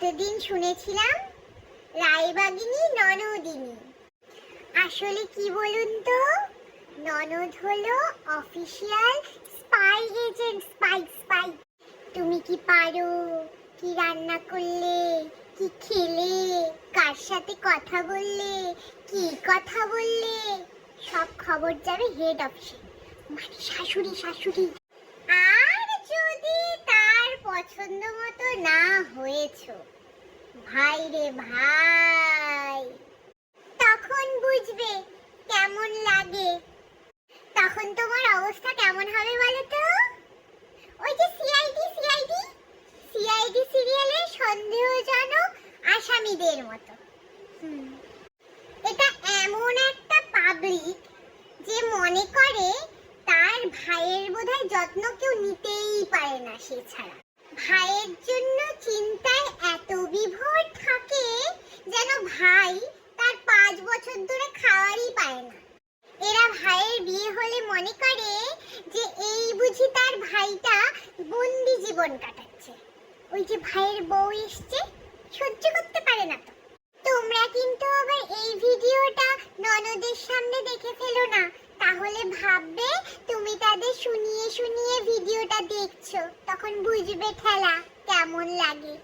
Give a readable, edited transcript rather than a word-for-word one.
এতদিন শুনেছিলাম রায়বাগিনী ননদিনী। আসলে কি বলুন তো, ননদ হলো অফিশিয়াল স্পাই এজেন্ট। স্পাই। তুমি কি পারো, কি রান্না করলে, কি খেলে, কার সাথে কথা বললে, কি কথা বললে, সব খবর যাবে হেড অফিসে, মানে শাশুড়ি। আর যদি তার পছন্দ মতো না হয়েছো, ভাই রে ভাই, তখন বুঝবে কেমন লাগে। তখন তোমার অবস্থা কেমন হবে বলো তো? ওই যে সিআইডি সিরিয়ালে সন্দেহজনক আসামিদের মতো। এটা এমন একটা পাবলিক যে মনে করে তার ভাইয়ের বোধহয় যত্ন কেউ নিতেই পারে না সে ছাড়া। ভাইয়ের জন্য চিন্তায় এত বিভোর থাকে যেন ভাই তার 5 বছর ধরে খাওয়ারই পায় না। এরা ভাইয়ের বিয়ে হলে মনে করে যে এই বুঝি তার ভাইটা বন্দি জীবন কাটাচ্ছে। ওই যে ভাইয়ের বউ এসছে, সহ্য করতে পারে না তো। তোমরা কিন্তু আবার এই ভিডিওটা ননদের সামনে দেখে ফেলো না, তাহলে ভাববে তুমি তাদের শুনিয়ে ভিডিওটা দেখছো, তখন বুঝবে ঠেলা কেমন লাগে।